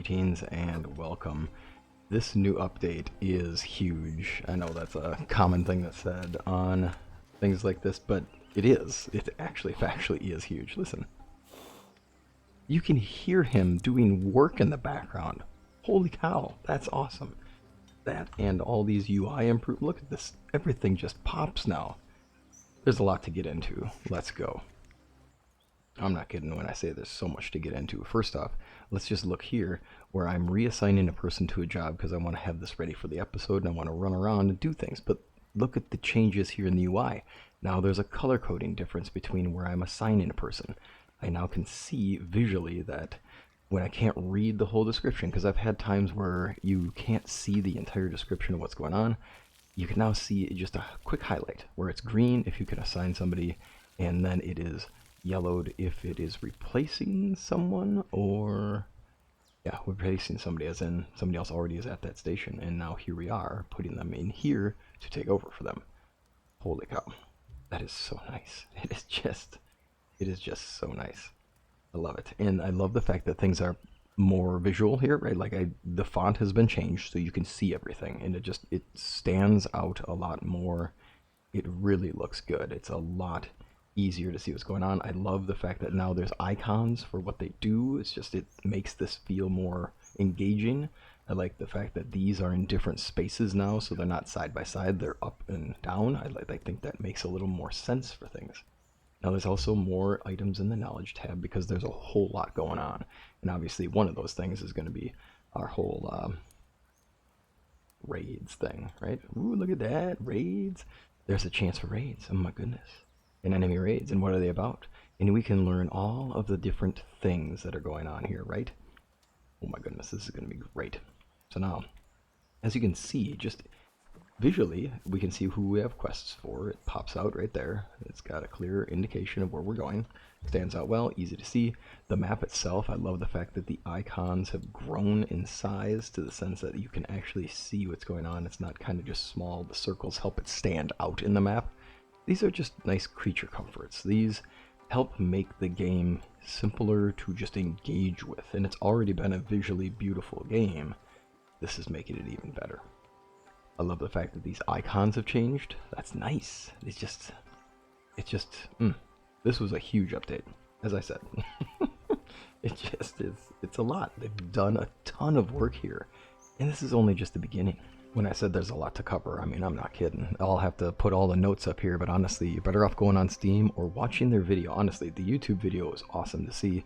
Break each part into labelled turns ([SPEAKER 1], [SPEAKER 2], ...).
[SPEAKER 1] Greetings and welcome. This new update is huge. I know that's a common thing that's said on things like this, but it is. It actually factually is huge. Listen. You can hear him doing work in the background. Holy cow, that's awesome. That and all these UI improve. Look at this. Everything just pops now. There's a lot to get into. Let's go. I'm not kidding when I say there's so much to get into. First off, let's just look here where I'm reassigning a person to a job because I want to have this ready for the episode and I want to run around and do things. But look at the changes here in the UI. Now there's a color coding difference between where I'm assigning a person. I now can see visually that when I can't read the whole description, because I've had times where you can't see the entire description of what's going on, you can now see just a quick highlight where it's green if you can assign somebody, and then it is yellowed if it is replacing someone, or yeah, replacing somebody as in somebody else already is at that station, and now here we are putting them in here to take over for them. Holy cow, that is so nice. It is just so nice. I love it, and I love the fact that things are more visual here, right? Like the font has been changed so you can see everything, and it stands out a lot more. It really looks good. It's a lot easier to see what's going on. I love the fact that now there's icons for what they do. It makes this feel more engaging. I like the fact that these are in different spaces now, so they're not side by side, they're up and down. I think that makes a little more sense for things. Now there's also more items in the knowledge tab because there's a whole lot going on, and obviously one of those things is going to be our whole raids thing, right? Ooh, look at that, raids. There's a chance for raids. Oh my goodness. And enemy raids, and what are they about? And we can learn all of the different things that are going on here, right? Oh my goodness, this is going to be great. So now, as you can see, just visually, we can see who we have quests for. It pops out right there. It's got a clear indication of where we're going. Stands out well, easy to see. The map itself, I love the fact that the icons have grown in size to the sense that you can actually see what's going on. It's not kind of just small. The circles help it stand out in the map. These are just nice creature comforts. These help make the game simpler to just engage with, and it's already been a visually beautiful game. This is making it even better. I love the fact that these icons have changed. That's nice. This was a huge update, as I said. It's a lot. They've done a ton of work here, and this is only just the beginning. When I said there's a lot to cover, I mean, I'm not kidding. I'll have to put all the notes up here, but honestly, you're better off going on Steam or watching their video. Honestly, the YouTube video is awesome to see.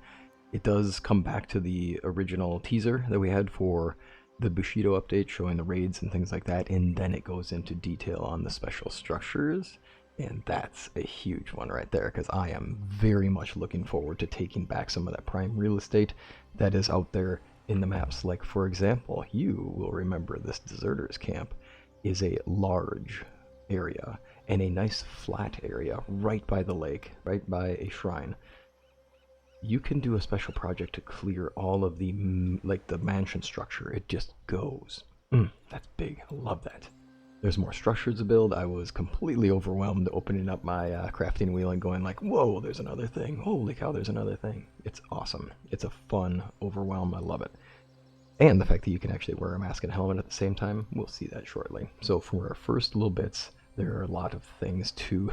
[SPEAKER 1] It does come back to the original teaser that we had for the Bushido update showing the raids and things like that, and then it goes into detail on the special structures, and that's a huge one right there, because I am very much looking forward to taking back some of that prime real estate that is out there in the maps. Like, for example, you will remember this deserters camp is a large area and a nice flat area right by the lake, right by a shrine. You can do a special project to clear all of the the mansion structure. It just goes. That's big. I love that. There's more structures to build. I was completely overwhelmed opening up my crafting wheel and going like, whoa, there's another thing. Holy cow, there's another thing. It's awesome. It's a fun overwhelm. I love it. And the fact that you can actually wear a mask and helmet at the same time, we'll see that shortly. So for our first little bits, there are a lot of things to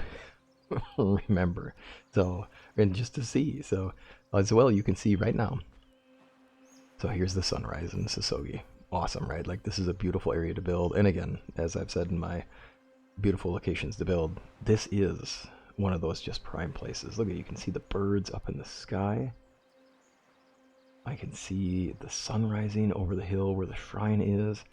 [SPEAKER 1] remember. So, and just to see. So as well, you can see right now. So here's the sunrise in Sasogi. Awesome, right? Like, this is a beautiful area to build. And again, as I've said in my beautiful locations to build, this is one of those just prime places. Look at, you can see the birds up in the sky. I can see the sun rising over the hill where the shrine is,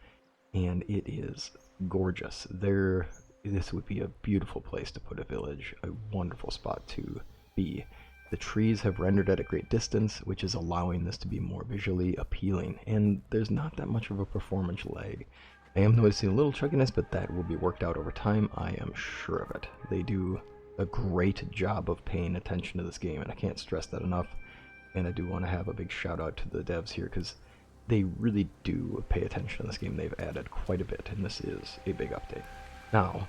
[SPEAKER 1] and it is gorgeous. This would be a beautiful place to put a village, a wonderful spot to be. The trees have rendered at a great distance, which is allowing this to be more visually appealing, and there's not that much of a performance lag. I am noticing a little chugginess, but that will be worked out over time, I am sure of it. They do a great job of paying attention to this game, and I can't stress that enough. And I do want to have a big shout out to the devs here, because they really do pay attention to this game. They've added quite a bit, and this is a big update. Now,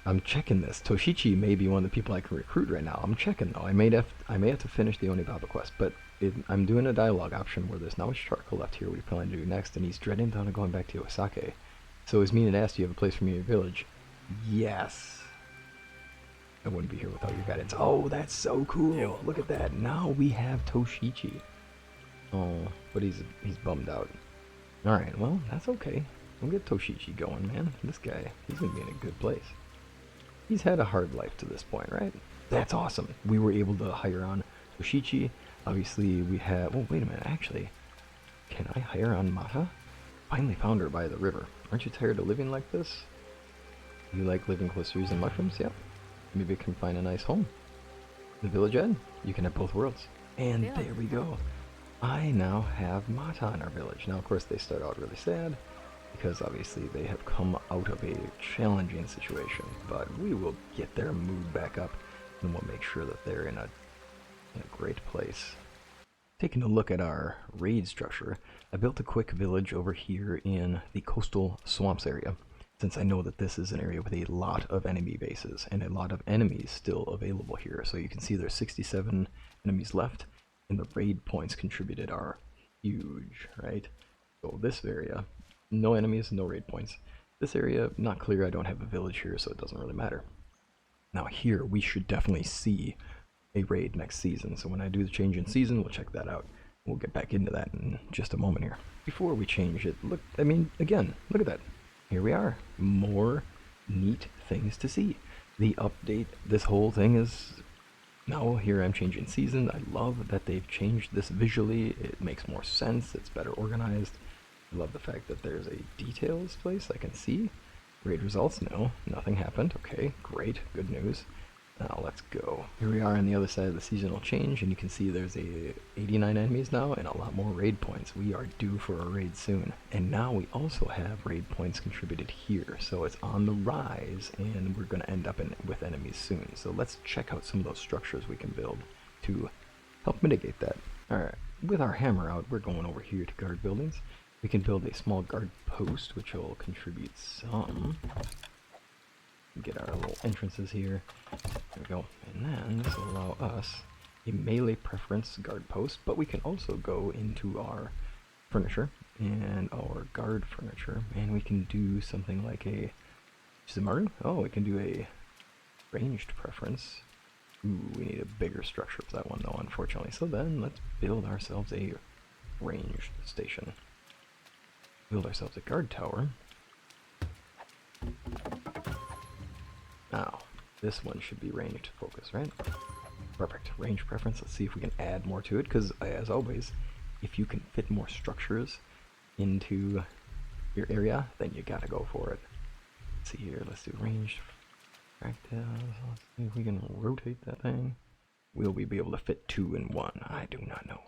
[SPEAKER 1] I'm checking this. Toshichi may be one of the people I can recruit right now. I'm checking though. I may have to finish the Onibaba quest, but I'm doing a dialogue option where there's not much charcoal left here. What do you plan to do next? And he's dreading thought of going back to Osake. So his meaning asked, do you have a place for me in your village? Yes. I wouldn't be here without your guidance. Oh, that's so cool. Look at that. Now we have Toshichi. Oh, but he's bummed out. Alright, well, that's okay. We'll get Toshichi going, man. This guy, he's gonna be in a good place. He's had a hard life to this point, right? That's awesome. We were able to hire on Toshichi. Obviously, we have... Oh, wait a minute. Actually, can I hire on Mata? Finally found her by the river. Aren't you tired of living like this? You like living close to trees and mushrooms? Yep. Maybe we can find a nice home. The village ed. You can have both worlds. And there we go. I now have Mata in our village. Now, of course, they start out really sad, because obviously they have come out of a challenging situation. But we will get their mood back up, and we'll make sure that they're in a great place. Taking a look at our raid structure, I built a quick village over here in the coastal swamps area, since I know that this is an area with a lot of enemy bases and a lot of enemies still available here. So you can see there's 67 enemies left, and the raid points contributed are huge, right? So this area, no enemies, no raid points. This area, not clear. I don't have a village here, so it doesn't really matter. Now here, we should definitely see a raid next season. So when I do the change in season, we'll check that out. We'll get back into that in just a moment here. Before we change it, look, I mean, again, look at that. Here we are. More neat things to see. The update, this whole thing is... Now here I'm changing season. I love that they've changed this visually. It makes more sense. It's better organized. I love the fact that there's a details place I can see. Raid results, no, nothing happened. Okay, great, good news. Now let's go. Here we are on the other side of the seasonal change, and you can see there's 89 enemies now and a lot more raid points. We are due for a raid soon. And now we also have raid points contributed here, so it's on the rise, and we're going to end up with enemies soon. So let's check out some of those structures we can build to help mitigate that. Alright, with our hammer out, we're going over here to guard buildings. We can build a small guard post, which will contribute some. Get our little entrances here. There we go. And then this will allow us a melee preference guard post, but we can also go into our furniture and our guard furniture, and we can do something like a Shimaru. Oh, we can do a ranged preference. Ooh, we need a bigger structure for that one though, unfortunately. So then let's build ourselves a ranged station. Build ourselves a guard tower. Now, this one should be ranged focus, right? Perfect. Range preference. Let's see if we can add more to it, because as always, if you can fit more structures into your area, then you gotta go for it. Let's see here. Let's do ranged fractals. Let's see if we can rotate that thing. Will we be able to fit 2 in 1? I do not know.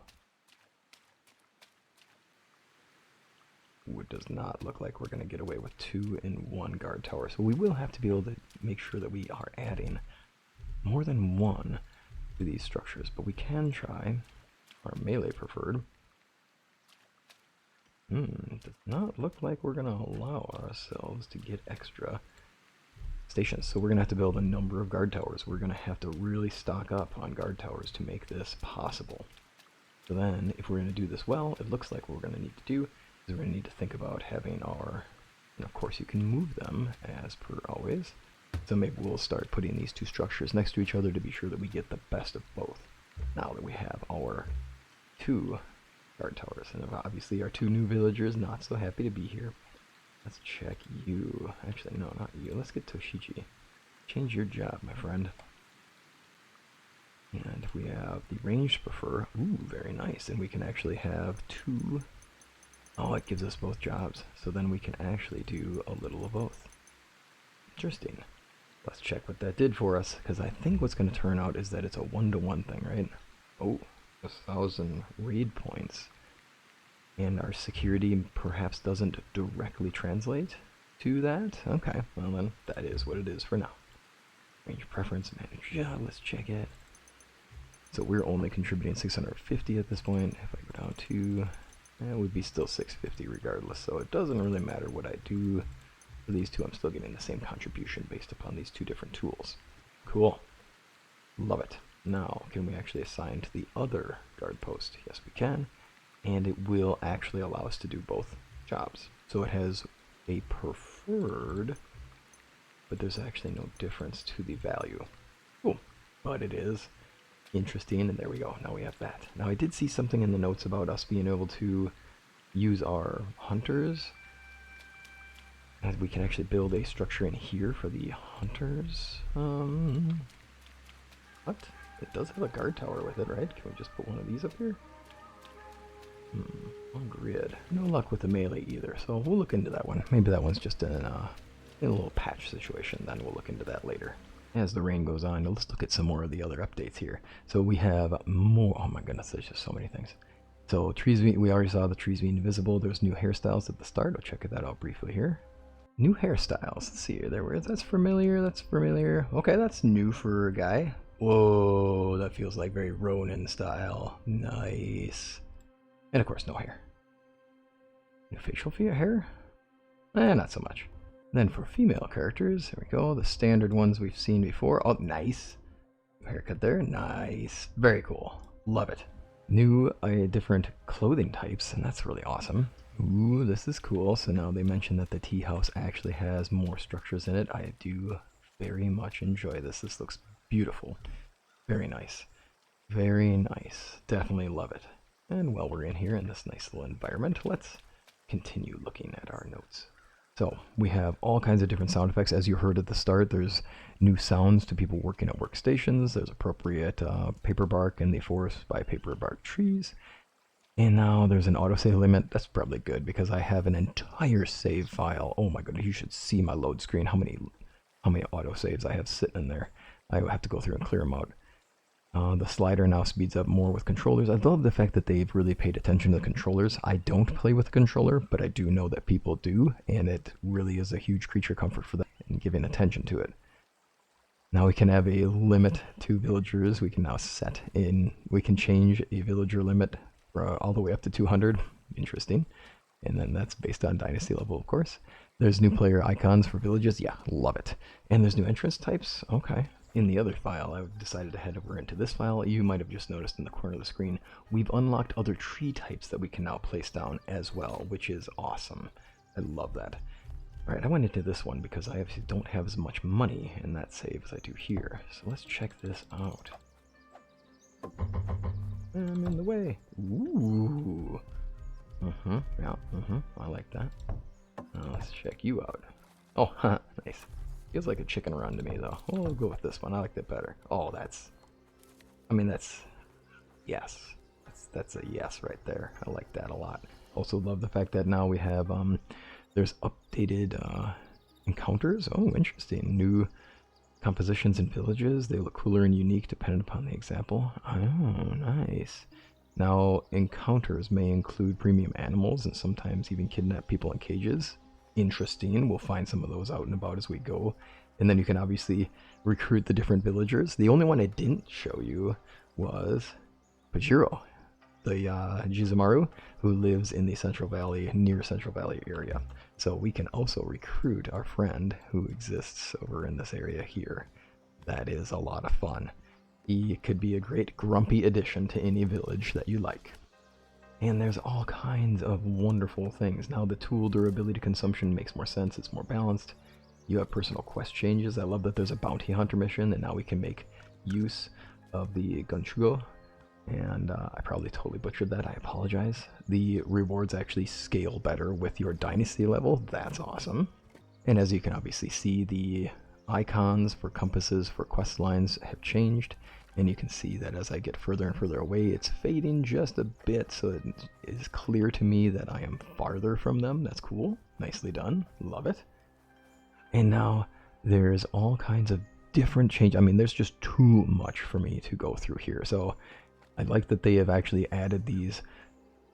[SPEAKER 1] It does not look like we're going to get away with 2 in 1 guard tower. So we will have to be able to make sure that we are adding more than 1 to these structures. But we can try our melee preferred. It does not look like we're going to allow ourselves to get extra stations. So we're going to have to build a number of guard towers. We're going to have to really stock up on guard towers to make this possible. So then, if we're going to do this well, it looks like what we're going to need to do we're going to need to think about having our, and of course you can move them as per always. So maybe we'll start putting these 2 structures next to each other to be sure that we get the best of both. Now that we have our 2 guard towers, and obviously our 2 new villagers not so happy to be here. Let's check you. Actually, no, not you. Let's get Toshichi. Change your job, my friend. And if we have the ranged prefer, ooh, very nice. And we can actually have 2. Oh, it gives us both jobs, so then we can actually do a little of both. Interesting. Let's check what that did for us, because I think what's going to turn out is that it's a 1-to-1 thing, right? Oh, 1,000 raid points. And our security perhaps doesn't directly translate to that? Okay, well then, that is what it is for now. Range preference, manage job, let's check it. So we're only contributing 650 at this point. If I go down to... it would be still 650 regardless, so it doesn't really matter what I do for these 2. I'm still getting the same contribution based upon these 2 different tools. Cool. Love it. Now, can we actually assign to the other guard post? Yes, we can. And it will actually allow us to do both jobs. So it has a preferred, but there's actually no difference to the value. Cool. But it is interesting, and there we go. Now we have that. Now I did see something in the notes about us being able to use our hunters. And we can actually build a structure in here for the hunters. What? It does have a guard tower with it, right? Can we just put one of these up here? On grid. No luck with the melee either, so we'll look into that one. Maybe that one's just in a little patch situation, then we'll look into that later. As the rain goes on, let's look at some more of the other updates here. So we have more, oh my goodness, there's just so many things. So trees, we already saw the trees being invisible. There's new hairstyles at the start. I'll check that out briefly here. New hairstyles, let's see here, that's familiar, that's familiar. Okay, that's new for a guy. Whoa, that feels like very Ronin style. Nice. And of course, no hair. New facial hair? Not so much. Then for female characters, here we go. The standard ones we've seen before. Oh, nice. Haircut there. Nice. Very cool. Love it. New different clothing types, and that's really awesome. Ooh, this is cool. So now they mentioned that the tea house actually has more structures in it. I do very much enjoy this. This looks beautiful. Very nice. Very nice. Definitely love it. And while we're in here in this nice little environment, let's continue looking at our notes. So we have all kinds of different sound effects. As you heard at the start, there's new sounds to people working at workstations. There's appropriate paper bark in the forest by paper bark trees. And now there's an autosave limit. That's probably good because I have an entire save file. Oh my goodness, you should see my load screen. How many autosaves I have sitting in there. I have to go through and clear them out. The slider now speeds up more with controllers. I love the fact that they've really paid attention to the controllers. I don't play with a controller, but I do know that people do, and it really is a huge creature comfort for them and giving attention to it. Now we can have a limit to villagers. We can now we can change a villager limit all the way up to 200. Interesting. And then that's based on dynasty level, of course. There's new player icons for villages. Yeah, love it. And there's new entrance types. Okay. In the other file, I've decided to head over into this file. You might have just noticed in the corner of the screen, we've unlocked other tree types that we can now place down as well, which is awesome. I love that. All right, I went into this one because I obviously don't have as much money in that save as I do here. So let's check this out. I'm in the way. Ooh. Yeah, I like that. Let's check you out. Oh, nice. Feels like a chicken run to me, though. We'll go with this one. I like that better. Oh, yes. That's a yes right there. I like that a lot. Also love the fact that now we have, there's updated encounters. Oh, interesting. New compositions in villages. They look cooler and unique depending upon the example. Oh, nice. Now, encounters may include premium animals and sometimes even kidnap people in cages. Interesting. We'll find some of those out and about as we go. And then you can obviously recruit the different villagers. The only one I didn't show you was Pajiro, the Jizumaru, who lives in the Central Valley, near Central Valley area. So we can also recruit our friend who exists over in this area here. That is a lot of fun. He could be a great grumpy addition to any village that you like. And there's all kinds of wonderful things. Now the tool durability consumption makes more sense, it's more balanced. You have personal quest changes. I love that there's a bounty hunter mission, and now we can make use of the Gunchugo. And I probably totally butchered that, I apologize. The rewards actually scale better with your dynasty level. That's awesome. And as you can obviously see, the icons for compasses for quest lines have changed. And you can see that as I get further and further away, it's fading just a bit, so it is clear to me that I am farther from them. That's cool. Nicely done. Love it. And now there's all kinds of different changes. I mean, there's just too much for me to go through here. So I like that they have actually added these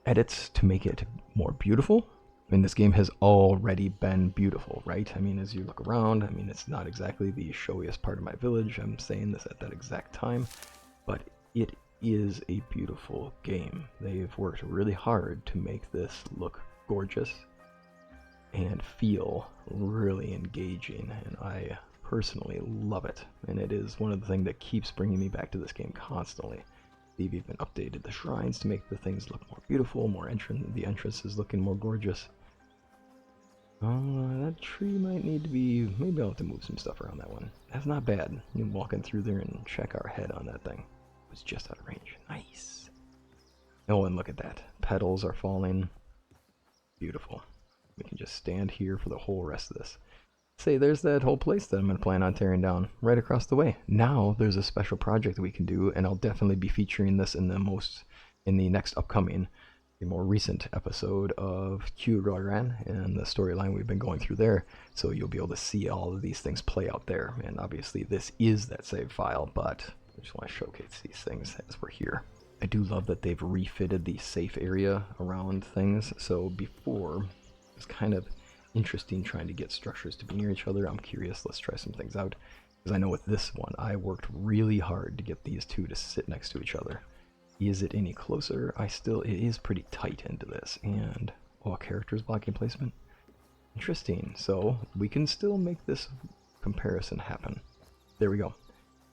[SPEAKER 1] edits to make it more beautiful. I mean, this game has already been beautiful, right? I mean, as you look around, I mean, it's not exactly the showiest part of my village. I'm saying this at that exact time, but it is a beautiful game. They've worked really hard to make this look gorgeous and feel really engaging, and I personally love it, and it is one of the things that keeps bringing me back to this game constantly. They've even updated the shrines to make the things look more beautiful, the entrance is looking more gorgeous. That tree might need to be, maybe I'll have to move some stuff around that one. That's not bad. You walking through there and check our head on that thing. It was just out of range. Nice. Oh, and look at that. Petals are falling. Beautiful. We can just stand here for the whole rest of this. Say, there's that whole place that I'm going to plan on tearing down right across the way. Now there's a special project that we can do, and I'll definitely be featuring this in the next upcoming, a more recent episode of Q-Roran and the storyline we've been going through there. So you'll be able to see all of these things play out there. And obviously this is that save file, but I just want to showcase these things as we're here. I do love that they've refitted the safe area around things. So before, it was kind of interesting trying to get structures to be near each other. I'm curious, let's try some things out. Because I know with this one, I worked really hard to get these two to sit next to each other. Is it any closer? It is pretty tight into this. And, oh, characters blocking placement? Interesting. So we can still make this comparison happen. There we go.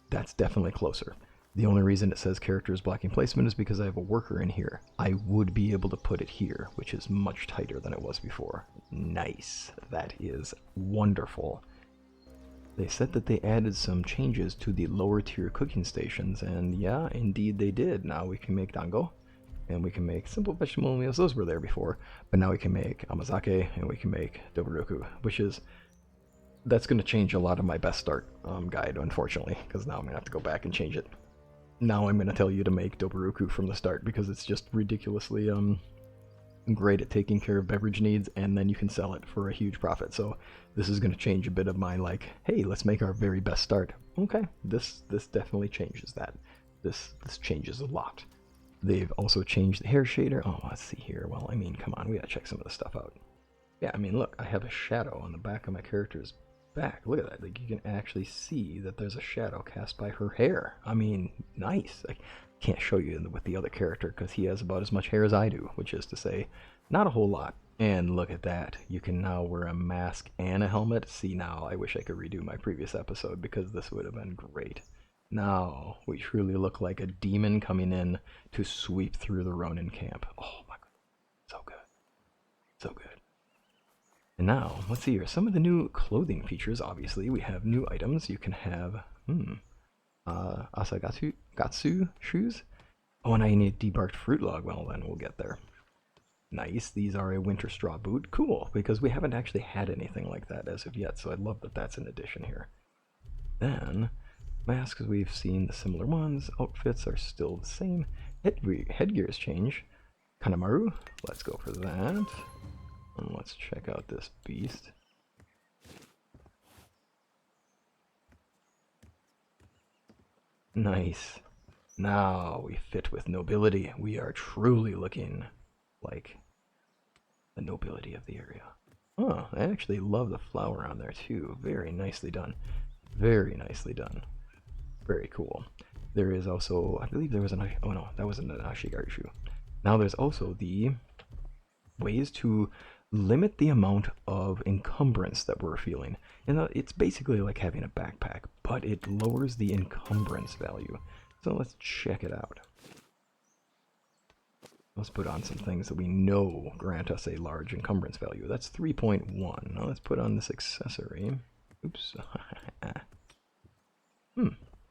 [SPEAKER 1] That's definitely closer. The only reason it says characters blocking placement is because I have a worker in here. I would be able to put it here, which is much tighter than it was before. Nice. That is wonderful. They said that they added some changes to the lower tier cooking stations, and yeah, indeed they did. Now we can make dango, and we can make simple vegetable meals. Those were there before, but now we can make amazake, and we can make doburoku, that's going to change a lot of my best start guide, unfortunately, because now I'm going to have to go back and change it. Now I'm going to tell you to make doburoku from the start, because it's just ridiculously great at taking care of beverage needs, and then you can sell it for a huge profit. So this is going to change a bit of my, like, hey, let's make our very best start. Okay, this definitely changes that. This changes a lot. They've also changed the hair shader. Oh, let's see here. Well, I mean, come on, we gotta check some of this stuff out. Yeah, I mean, look, I have a shadow on the back of my character's back. Look at that. Like, you can actually see that there's a shadow cast by her hair. I mean, nice. I can't show you with the other character because he has about as much hair as I do, which is to say, not a whole lot. And look at that. You can now wear a mask and a helmet. See, now I wish I could redo my previous episode because this would have been great. Now we truly look like a demon coming in to sweep through the Ronin camp. Oh my god. So good. So good. And now, let's see here. Some of the new clothing features, obviously. We have new items. You can have, Gatsu shoes. Oh, and I need a debarked fruit log. Well, then we'll get there. Nice. These are a winter straw boot. Cool, because we haven't actually had anything like that as of yet, so I love that that's an addition here. Then, masks, we've seen the similar ones. Outfits are still the same. Headgears change. Kanamaru. Let's go for that. And let's check out this beast. Nice. Now we fit with nobility. We are truly looking like the nobility of the area. Oh, I actually love the flower on there too. Very nicely done. Very nicely done. Very cool. There is also, I believe there was an, oh no, that wasn't an Ashigaru shoe. Now there's also the ways to limit the amount of encumbrance that we're feeling. And it's basically like having a backpack, but it lowers the encumbrance value. So let's check it out. Let's put on some things that we know grant us a large encumbrance value. That's 3.1. Now let's put on this accessory. Oops.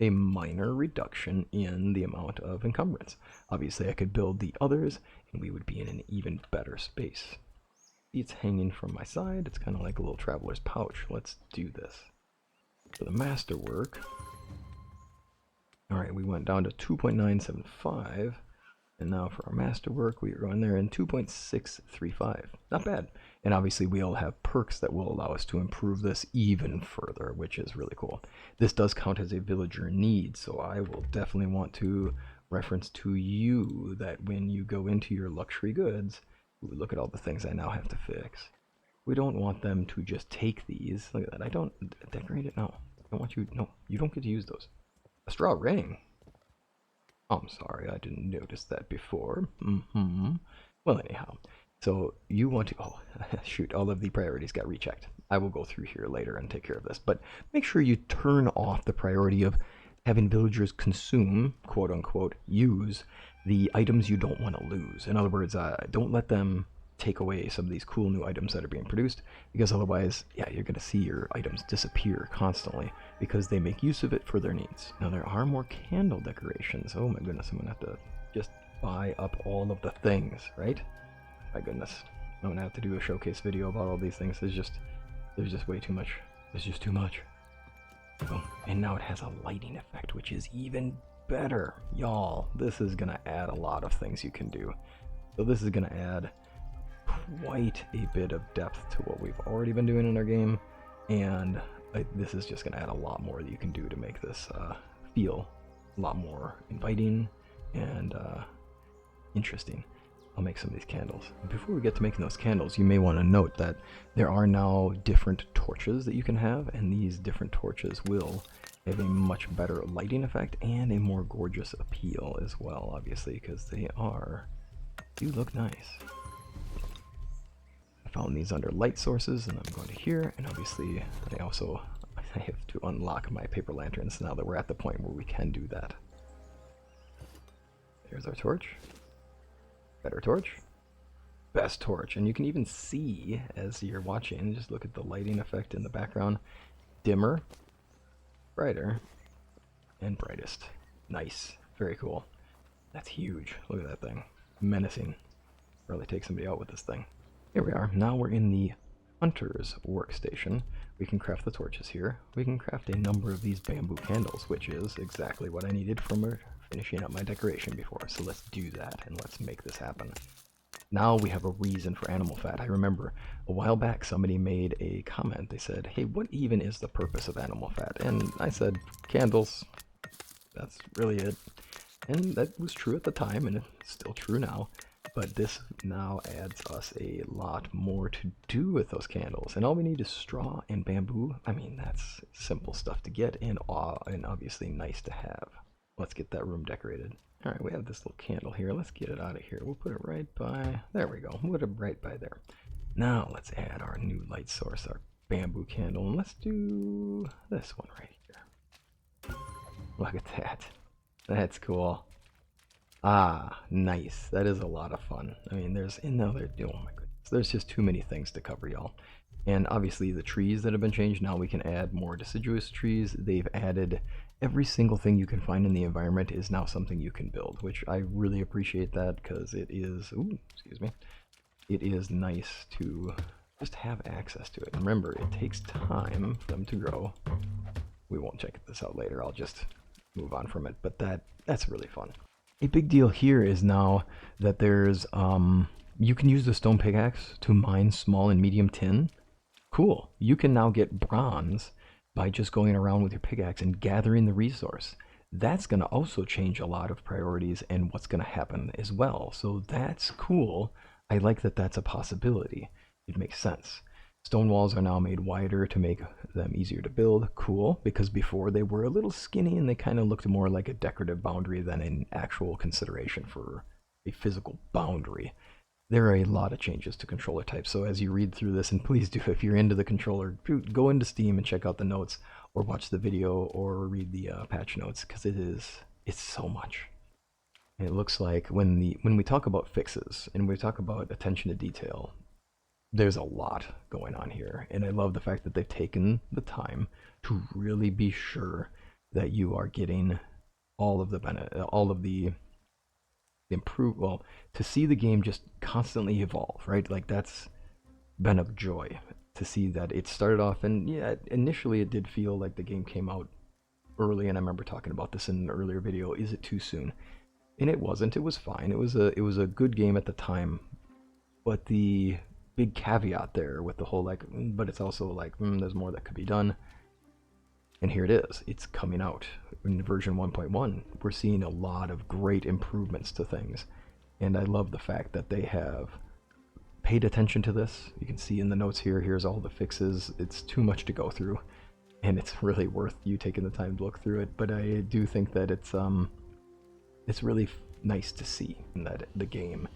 [SPEAKER 1] A minor reduction in the amount of encumbrance. Obviously I could build the others and we would be in an even better space. It's hanging from my side. It's kind of like a little traveler's pouch. Let's do this. For the masterwork. Alright, we went down to 2.975. And now for our masterwork, we are going there in 2.635. Not bad. And obviously we all have perks that will allow us to improve this even further, which is really cool. This does count as a villager need, so I will definitely want to reference to you that when you go into your luxury goods, look at all the things I now have to fix. We don't want them to just take these. Look at that. I don't decorate it. No. I don't want you. No, you don't get to use those. A straw ring. Oh, I'm sorry. I didn't notice that before. Well, anyhow. So you want to, oh, shoot, all of the priorities got rechecked. I will go through here later and take care of this, but make sure you turn off the priority of having villagers consume, quote unquote, use the items you don't want to lose. In other words, don't let them take away some of these cool new items that are being produced, because otherwise, yeah, you're going to see your items disappear constantly because they make use of it for their needs. Now, there are more candle decorations. Oh my goodness, I'm going to have to just buy up all of the things, right? My goodness. I'm going to have to do a showcase video about all these things. There's just way too much. There's just too much. Oh, and now it has a lighting effect, which is even better. Y'all, this is going to add a lot of things you can do. So this is going to add quite a bit of depth to what we've already been doing in our game, and this is just going to add a lot more that you can do to make this feel a lot more inviting and interesting. I'll make some of these candles. Before we get to making those candles, you may want to note that there are now different torches that you can have, and these different torches will have a much better lighting effect and a more gorgeous appeal as well, obviously, because they do look nice. I found these under light sources, and I'm going to here, and obviously I have to unlock my paper lanterns now that we're at the point where we can do that. There's our torch. Better torch. Best torch. And you can even see as you're watching, just look at the lighting effect in the background. Dimmer, brighter, and brightest. Nice. Very cool. That's huge. Look at that thing. Menacing. Really take somebody out with this thing. Here we are. Now we're in the Hunter's workstation. We can craft the torches here. We can craft a number of these bamboo candles, which is exactly what I needed from finishing up my decoration before. So let's do that and let's make this happen. Now we have a reason for animal fat. I remember a while back somebody made a comment. They said, hey, what even is the purpose of animal fat? And I said, candles. That's really it. And that was true at the time, and it's still true now. But this now adds us a lot more to do with those candles. And all we need is straw and bamboo. I mean, that's simple stuff to get and obviously nice to have. Let's get that room decorated. All right, we have this little candle here. Let's get it out of here. We'll put it right by, there we go. We'll put it right by there. Now let's add our new light source, our bamboo candle. And let's do this one right here. Look at that. That's cool. Ah, nice. That is a lot of fun. I mean, oh my goodness. There's just too many things to cover, y'all. And obviously the trees that have been changed, now we can add more deciduous trees. They've added every single thing you can find in the environment is now something you can build, which I really appreciate that because it is, it is nice to just have access to it. And remember, it takes time for them to grow. We won't check this out later. I'll just move on from it, but that's really fun. A big deal here is now that there's, you can use the stone pickaxe to mine small and medium tin. Cool. You can now get bronze by just going around with your pickaxe and gathering the resource. That's going to also change a lot of priorities and what's going to happen as well. So that's cool. I like that that's a possibility. It makes sense. Stone walls are now made wider to make them easier to build. Cool, because before they were a little skinny and they kind of looked more like a decorative boundary than an actual consideration for a physical boundary. There are a lot of changes to controller types, so as you read through this, and please do, if you're into the controller, go into Steam and check out the notes, or watch the video, or read the patch notes, because it's so much. And it looks like when we talk about fixes, and we talk about attention to detail, there's a lot going on here, and I love the fact that they've taken the time to really be sure that you are getting all of the to see the game just constantly evolve, right? Like, that's been a joy to see that it started off, and yeah, initially it did feel like the game came out early, and I remember talking about this in an earlier video, is it too soon? And it wasn't. It was fine. It was a good game at the time, but the big caveat there with the whole but it's also there's more that could be done. And here it is. It's coming out in version 1.1. We're seeing a lot of great improvements to things, and I love the fact that they have paid attention to this. You can see in the notes here, here's all the fixes. It's too much to go through, and it's really worth you taking the time to look through it. But I do think that it's really nice to see that the game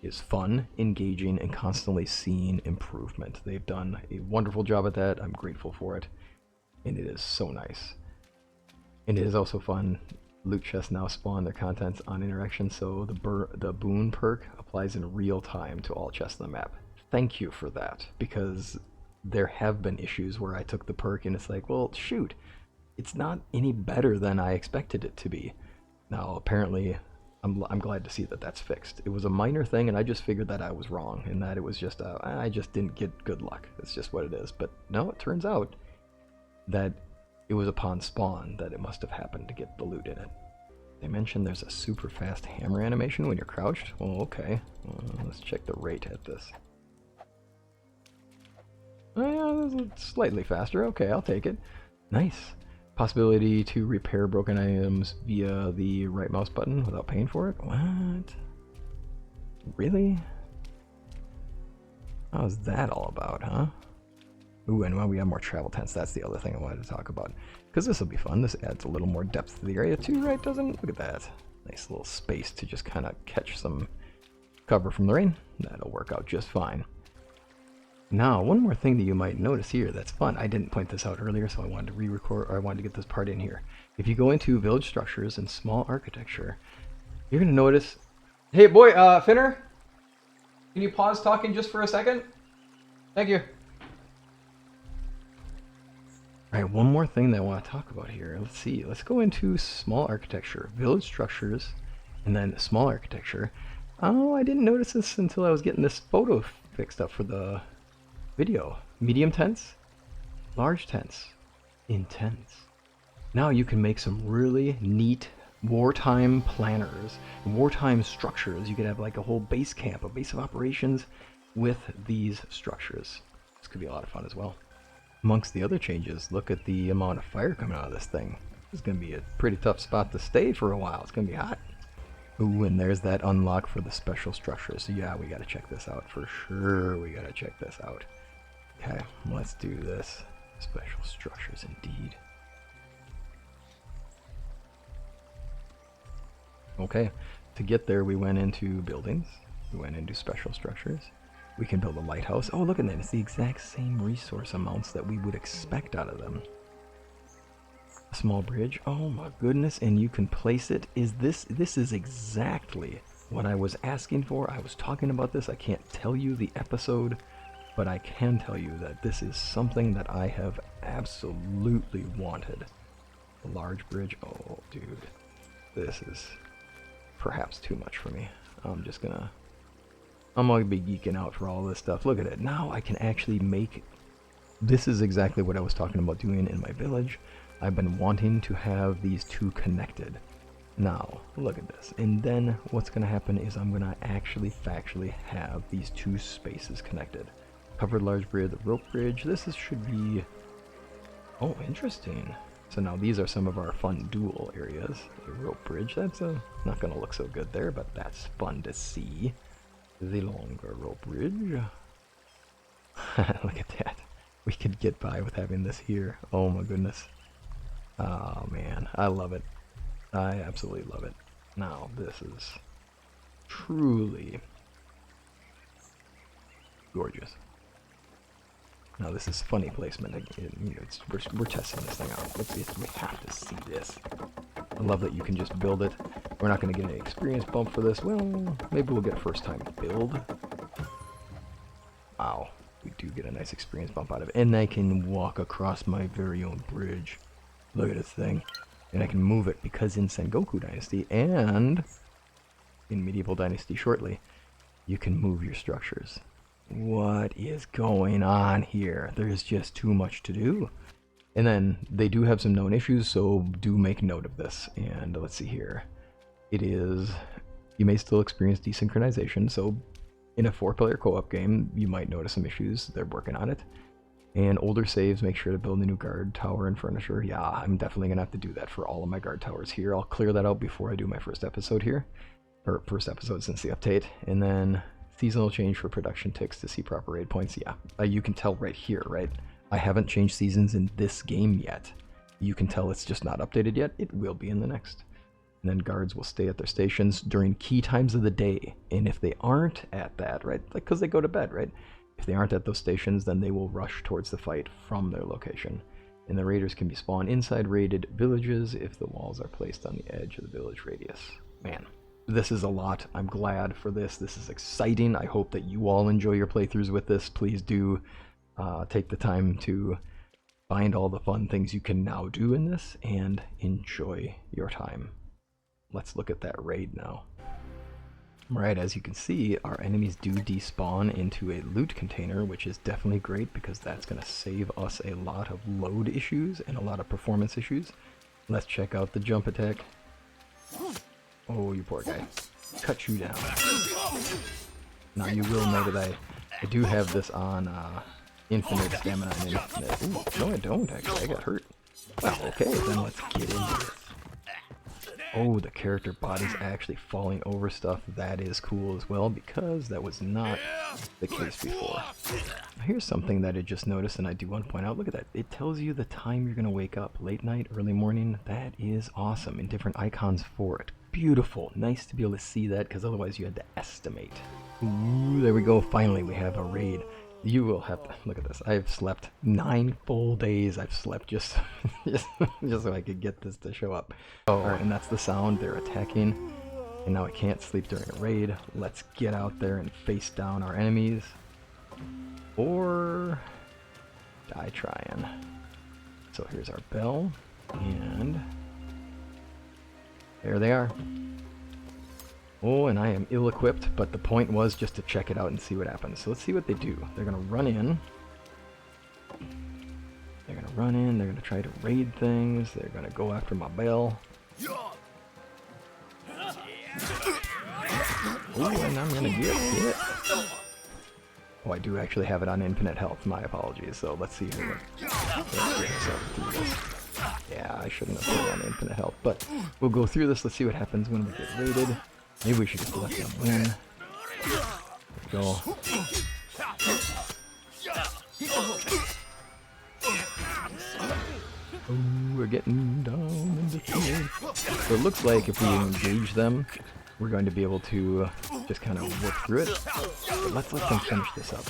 [SPEAKER 1] is fun, engaging, and constantly seeing improvement. They've done a wonderful job at that. I'm grateful for it, and it is so nice. And it is also fun. Loot chests now spawn their contents on interaction, so the boon perk applies in real time to all chests on the map. Thank you for that, because there have been issues where I took the perk and it's like, well, shoot, it's not any better than I expected it to be. Now, apparently, I'm glad to see that that's fixed. It was a minor thing, and I just figured that I was wrong, and that it was just, I just didn't get good luck. That's just what it is. But no, it turns out that it was upon spawn that it must have happened to get the loot in it. They mentioned there's a super fast hammer animation when you're crouched. Well, okay. Let's check the rate at this. Oh, yeah, that's slightly faster. Okay, I'll take it. Nice. Possibility to repair broken items via the right mouse button without paying for it? What? Really? How's that all about, huh? Ooh, and we have more travel tents. That's the other thing I wanted to talk about. Because this will be fun. This adds a little more depth to the area too, right? Doesn't it? Look at that. Nice little space to just kind of catch some cover from the rain. That'll work out just fine. Now, one more thing that you might notice here that's fun. I didn't point this out earlier, so I wanted to re-record, or I wanted to get this part in here. If you go into village structures and small architecture, you're going to notice... Hey, boy, Finner? Can you pause talking just for a second? Thank you. Alright, one more thing that I want to talk about here. Let's see. Let's go into small architecture, village structures, and then small architecture. Oh, I didn't notice this until I was getting this photo fixed up for the video. Medium tents, large tents, intense. Now you can make some really neat wartime planners, wartime structures. You could have like a whole base camp, a base of operations with these structures. This could be a lot of fun as well. Amongst the other changes, look at the amount of fire coming out of this thing. This is going to be a pretty tough spot to stay for a while. It's going to be hot. Ooh, and there's that unlock for the special structures. So yeah, we got to check this out for sure. We got to check this out. Okay, let's do this. Special structures indeed. Okay, to get there we went into buildings. We went into special structures. We can build a lighthouse. Oh, look at that. It's the exact same resource amounts that we would expect out of them. A small bridge. Oh my goodness. And you can place it. This is exactly what I was asking for. I was talking about this. I can't tell you the episode, but I can tell you that this is something that I have absolutely wanted. A large bridge. Oh, dude. This is perhaps too much for me. I'm gonna be geeking out for all this stuff. Look at it. Now I can actually make... This is exactly what I was talking about doing in my village. I've been wanting to have these two connected. Now, look at this. And then what's going to happen is I'm going to actually factually have these two spaces connected. Covered large bridge, the rope bridge. Should be... Oh, interesting. So now these are some of our fun dual areas. The rope bridge, that's not going to look so good there, but that's fun to see. The longer rope bridge. Look at that. We could get by with having this here. Oh my goodness. Oh man, I love it. I absolutely love it. Now this is truly gorgeous. Now this is funny placement. We're testing this thing out. We have to see this. I love that you can just build it. We're not going to get any experience bump for this. Well, maybe we'll get a first time build. Wow, we do get a nice experience bump out of it. And I can walk across my very own bridge. Look at this thing. And I can move it because in Sengoku Dynasty and in Medieval Dynasty shortly, you can move your structures. What is going on here? There's just too much to do. And then they do have some known issues, so do make note of this. And let's see here. It is, you may still experience desynchronization, so in a 4-player co-op game, you might notice some issues. They're working on it. And older saves, make sure to build a new guard tower and furniture. Yeah, I'm definitely going to have to do that for all of my guard towers here. I'll clear that out before I do my first episode here. Or first episode since the update. And then seasonal change for production ticks to see proper raid points. Yeah, you can tell right here, right? I haven't changed seasons in this game yet. You can tell it's just not updated yet. It will be in the next. And then guards will stay at their stations during key times of the day. And if they aren't at that, right, like because they go to bed, right? If they aren't at those stations, then they will rush towards the fight from their location. And the raiders can be spawned inside raided villages if the walls are placed on the edge of the village radius. Man, this is a lot. I'm glad for this. This is exciting. I hope that you all enjoy your playthroughs with this. Please do take the time to find all the fun things you can now do in this and enjoy your time. Let's look at that raid now. Right, as you can see, our enemies do despawn into a loot container, which is definitely great because that's going to save us a lot of load issues and a lot of performance issues. Let's check out the jump attack. Oh, you poor guy. Cut you down. Now you will know that I do have this on infinite stamina and infinite... Ooh, no I don't actually, I got hurt. Well, okay, then let's get into it. Oh, the character body's actually falling over stuff. That is cool as well, because that was not the case before. Here's something that I just noticed, and I do want to point out. Look at that. It tells you the time you're going to wake up. Late night, early morning. That is awesome, and different icons for it. Beautiful. Nice to be able to see that, because otherwise you had to estimate. Ooh, there we go. Finally, we have a raid. You will have to look at this. I've slept 9 full days. I've slept just so I could get this to show up. Oh, all right, and that's the sound. They're attacking, and now I can't sleep during a raid. Let's get out there and face down our enemies, or die trying. So here's our bell, and there they are. Oh, and I am ill-equipped, but the point was just to check it out and see what happens. So let's see what they do. They're going to run in. They're going to run in. They're going to try to raid things. They're going to go after my bell. Oh, and I'm going to get hit. Oh, I do actually have it on infinite health. My apologies. So let's see here. Yeah, I shouldn't have put it on infinite health, but we'll go through this. Let's see what happens when we get raided. Maybe we should just let them win. There we go. Oh, we're getting down in the field. So it looks like if we engage them, we're going to be able to just kind of work through it. But let's let them finish this up.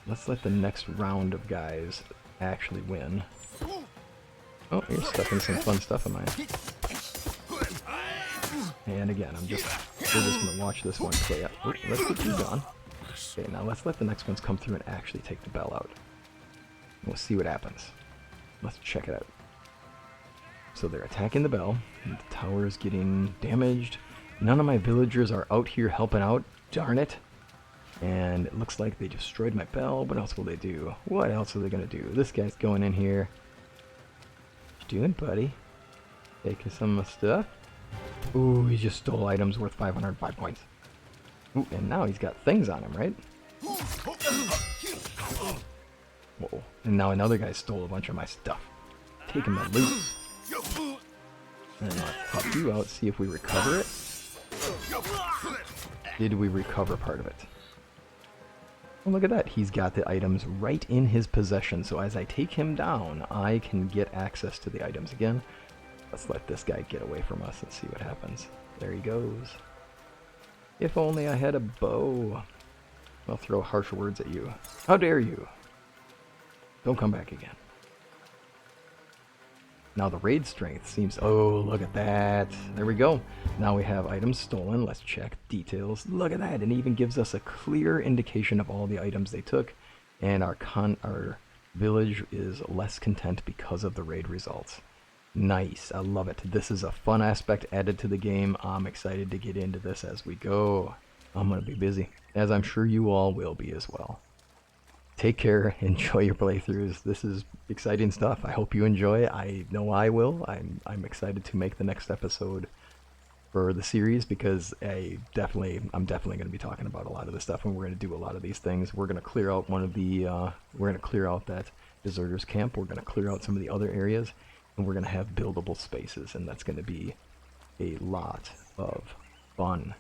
[SPEAKER 1] Let's let the next round of guys actually win. Oh, you're stuck in some fun stuff of mine. And again, we're just going to watch this one play out. Oh, let's get you gone. Okay, now let's let the next ones come through and actually take the bell out. We'll see what happens. Let's check it out. So they're attacking the bell. And the tower is getting damaged. None of my villagers are out here helping out. Darn it. And it looks like they destroyed my bell. What else will they do? What else are they going to do? This guy's going in here. What you doing, buddy? Taking some of my stuff? Ooh, he just stole items worth 505 points. Ooh, and now he's got things on him, right? Whoa. And now another guy stole a bunch of my stuff. Taking my loot. And let's pop you out, see if we recover it. Did we recover part of it? Oh, look at that. He's got the items right in his possession. So as I take him down, I can get access to the items again. Let's let this guy get away from us and see what happens. There he goes. If only I had a bow. I'll throw harsh words at you. How dare you? Don't come back again. Now the raid strength seems... Oh, look at that. There we go. Now we have items stolen. Let's check details. Look at that. It even gives us a clear indication of all the items they took. And our village is less content because of the raid results. Nice. I love it. This is a fun aspect added to the game. I'm excited to get into this as we go. I'm going to be busy, as I'm sure you all will be as well. Take care. Enjoy your playthroughs. This is exciting stuff. I hope you enjoy. I know I will. I'm excited to make the next episode for the series because I'm definitely going to be talking about a lot of this stuff, and we're going to do a lot of these things. We're going to clear out we're going to clear out that deserters camp. We're going to clear out some of the other areas. And we're going to have buildable spaces, and that's going to be a lot of fun.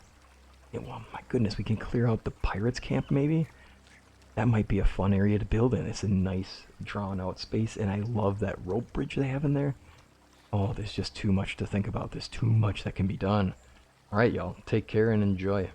[SPEAKER 1] And, well, my goodness, we can clear out the pirates camp, maybe? That might be a fun area to build in. It's a nice, drawn-out space, and I love that rope bridge they have in there. Oh, there's just too much to think about. There's too much that can be done. All right, y'all. Take care and enjoy.